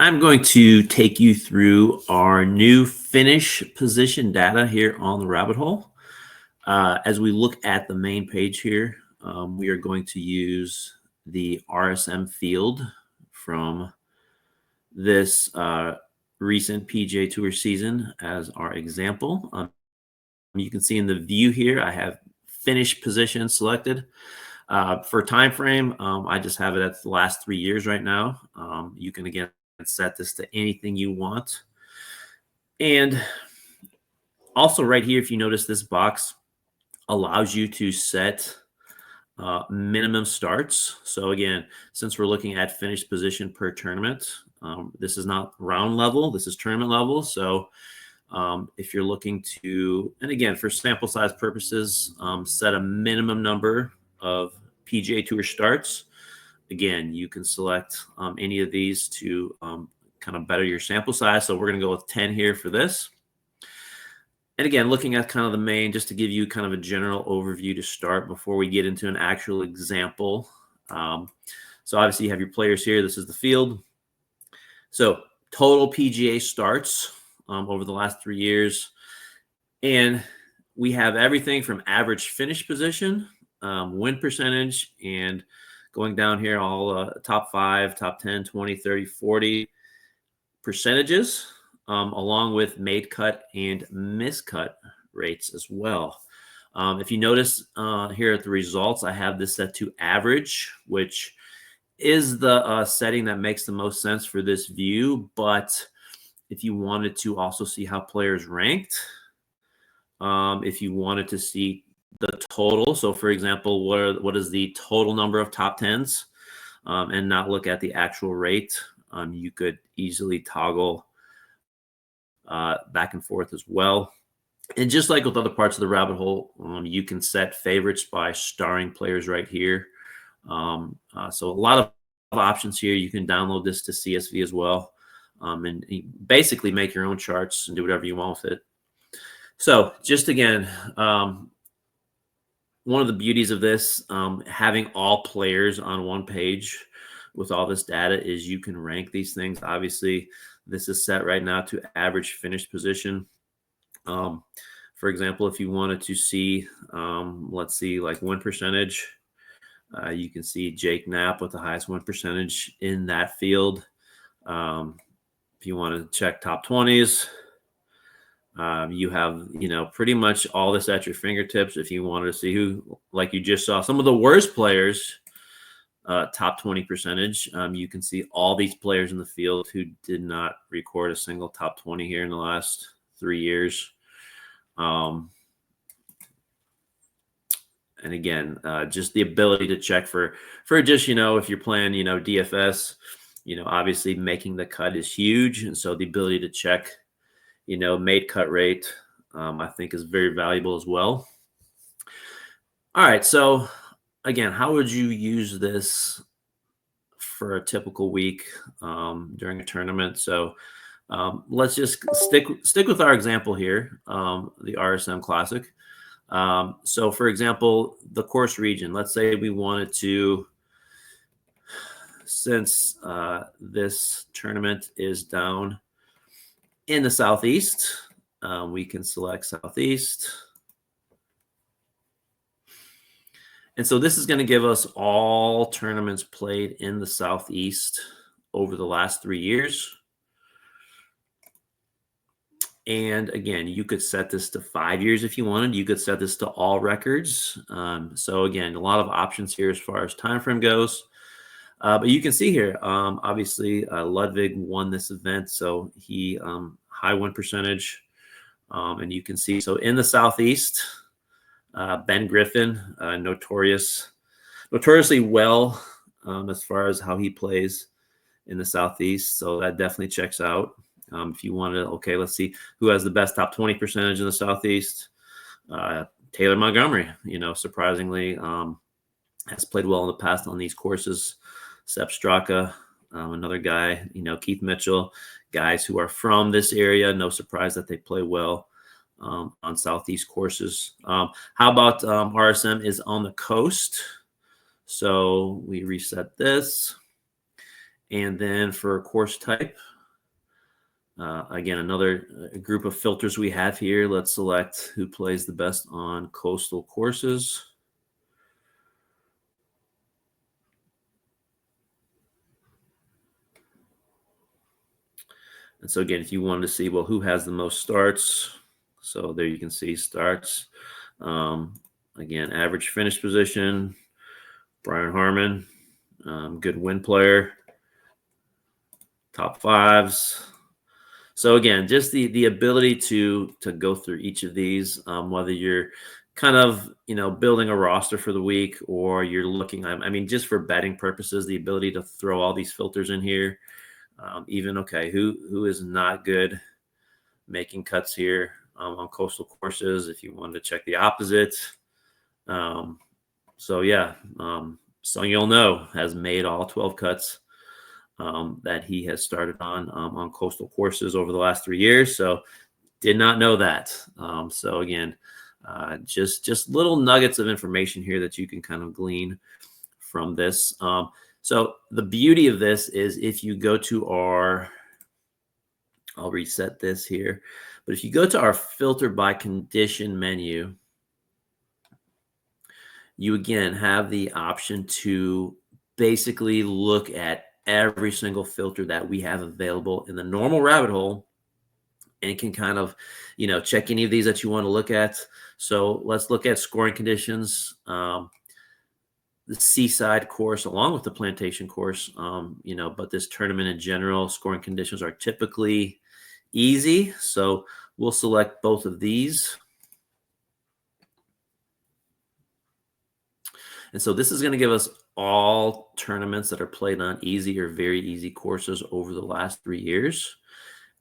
I'm going to take you through our new finish position data here on the rabbit hole. As we look at the main page here, we are going to use the RSM field from this recent PGA Tour season as our example. You can see in the view here, I have finish position selected. For time frame, I just have it at the last 3 years right now. You can, again, set this to anything you want. And also right here, if you notice, this box allows you to set minimum starts. So again, since we're looking at finished position per tournament, this is not round level, this is tournament level. So if you're looking to, and again, for sample size purposes, set a minimum number of PGA Tour starts. Again, you can select any of these to kind of better your sample size. So we're going to go with 10 here for this. And again, looking at kind of the main, just to give you kind of a general overview to start before we get into an actual example. So obviously you have your players here. This is the field. So total PGA starts over the last 3 years. And we have everything from average finish position, win percentage, and going down here, all top 5, top 10, 20, 30, 40 percentages, along with made cut and miscut rates as well. If you notice here at the results, I have this set to average, which is the setting that makes the most sense for this view. But if you wanted to also see how players ranked, if you wanted to see the total, so for example, what is the total number of top 10s, and not look at the actual rate, you could easily toggle back and forth as well. And just like with other parts of the rabbit hole, you can set favorites by starring players right here. So a lot of options here. You can download this to CSV as well, and basically make your own charts and do whatever you want with it. So just again, one of the beauties of this, having all players on one page with all this data, is you can rank these things. Obviously, this is set right now to average finished position. For example, if you wanted to see, let's see, like win percentage, you can see Jake Knapp with the highest win percentage in that field. If you want to check top 20s, you have, pretty much all this at your fingertips. If you wanted to see who, like you just saw, some of the worst players, top 20 percentage, you can see all these players in the field who did not record a single top 20 here in the last 3 years. And again, just the ability to check for just, if you're playing, DFS, obviously making the cut is huge. And so the ability to check, made cut rate, I think is very valuable as well. All right. So again, how would you use this for a typical week during a tournament? So let's just stick with our example here, the RSM Classic. So for example, the course region, let's say we wanted to, since this tournament is down in the Southeast, we can select Southeast. And so this is going to give us all tournaments played in the Southeast over the last 3 years. And again, you could set this to 5 years if you wanted. You could set this to all records. So again, a lot of options here as far as time frame goes. But you can see here, obviously, Ludwig won this event, so he high win percentage. And you can see, so in the Southeast, Ben Griffin, notoriously well as far as how he plays in the Southeast. So that definitely checks out. If you want to, okay, let's see who has the best top 20 percentage in the Southeast. Taylor Montgomery, surprisingly, has played well in the past on these courses. Sepp Straka, another guy, Keith Mitchell, guys who are from this area. No surprise that they play well on Southeast courses. How about RSM is on the coast? So we reset this. And then for course type, again, another group of filters we have here. Let's select who plays the best on coastal courses. And so again, if you wanted to see, well, who has the most starts? So there you can see starts. Again, average finish position, Brian Harmon, good win player, top fives. So again, just the ability to go through each of these, whether you're kind of building a roster for the week or you're looking. I mean, just for betting purposes, the ability to throw all these filters in here. Even okay, who is not good making cuts here on coastal courses? If you wanted to check the opposite, so yeah, so you'll know has made all 12 cuts that he has started on coastal courses over the last 3 years. So did not know that. So again, just little nuggets of information here that you can kind of glean from this. So the beauty of this is if you go to I'll reset this here, but if you go to our filter by condition menu, you again have the option to basically look at every single filter that we have available in the normal rabbit hole and can kind of, check any of these that you want to look at. So let's look at scoring conditions. The seaside course along with the plantation course, but this tournament in general, scoring conditions are typically easy. So we'll select both of these. And so this is going to give us all tournaments that are played on easy or very easy courses over the last 3 years.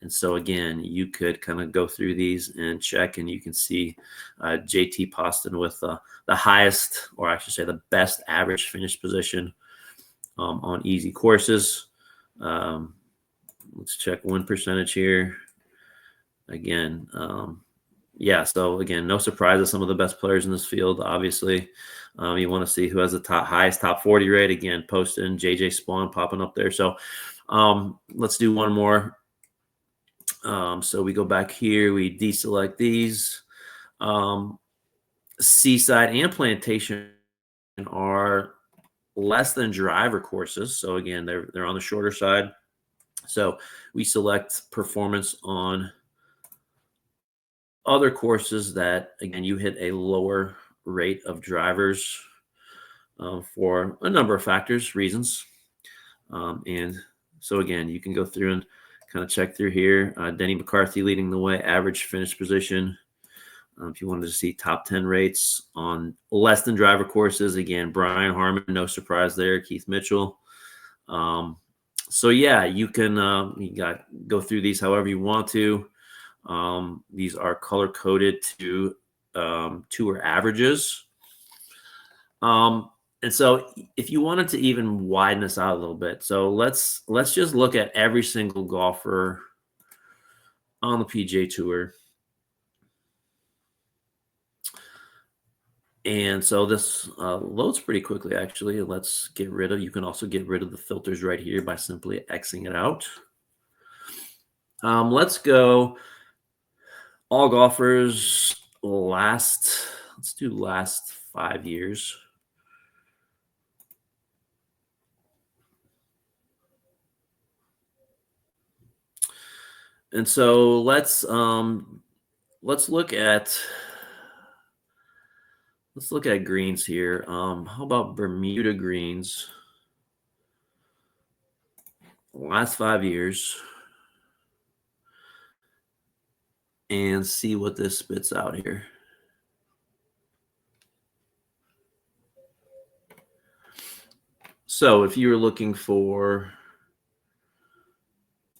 And so again, you could kind of go through these and check, and you can see JT Poston with the highest, or I should say the best average finish position on easy courses. Let's check win percentage here. Again, yeah, so again, no surprises. Some of the best players in this field, obviously. You want to see who has the highest top 40 rate. Again, Poston, JJ Spawn popping up there. So let's do one more. So we go back here, we deselect these. Seaside and plantation are less than driver courses. So again, they're on the shorter side. So we select performance on other courses that, again, you hit a lower rate of drivers for a number of factors, reasons. And so again, you can go through and kind of check through here. Denny McCarthy leading the way, average finish position. If you wanted to see top 10 rates on less than driver courses, again, Brian Harmon, no surprise there. Keith Mitchell. So yeah, you can go through these however you want to. These are color coded to tour averages. And so if you wanted to even widen this out a little bit, so let's just look at every single golfer on the PGA Tour. And so this loads pretty quickly, actually. Let's get rid of, you can also get rid of the filters right here by simply Xing it out. Let's go all golfers let's do last 5 years. And so let's look at greens here. How about Bermuda greens? Last 5 years, and see what this spits out here. So if you were looking for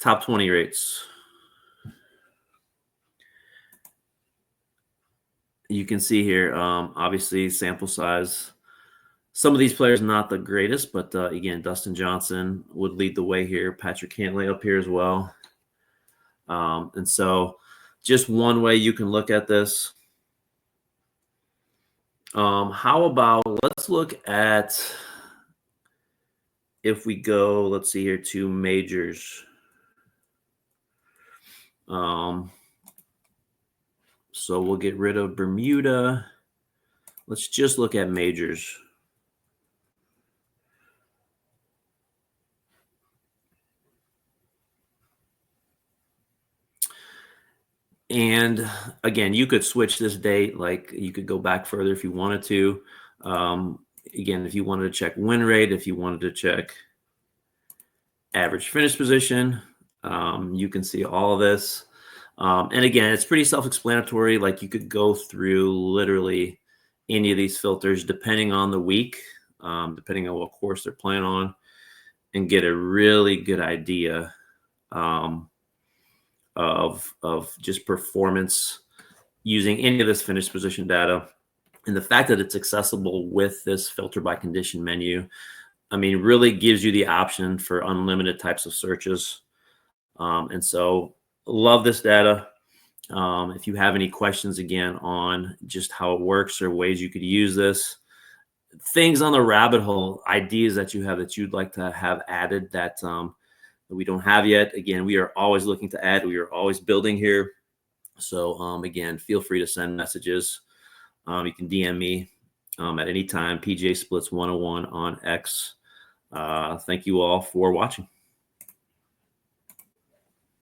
top 20 rates, you can see here, obviously sample size. Some of these players not the greatest, but again, Dustin Johnson would lead the way here. Patrick Cantlay up here as well. And so just one way you can look at this. How about let's look at if we go, let's see here, to majors. So we'll get rid of Bermuda. Let's just look at majors. And again, you could switch this date, like you could go back further if you wanted to. Again, if you wanted to check win rate, if you wanted to check average finish position, you can see all of this. And again, it's pretty self-explanatory. Like you could go through literally any of these filters depending on the week, depending on what course they're playing on, and get a really good idea of just performance using any of this finish position data. And the fact that it's accessible with this filter by condition menu, I mean, really gives you the option for unlimited types of searches. And so love this data. If you have any questions again on just how it works or ways you could use this, things on the rabbit hole, ideas that you have that you'd like to have added that we don't have yet. Again, we are always looking to add. We are always building here. So again, feel free to send messages. You can DM me at any time, PGA Splits 101 on X. Thank you all for watching.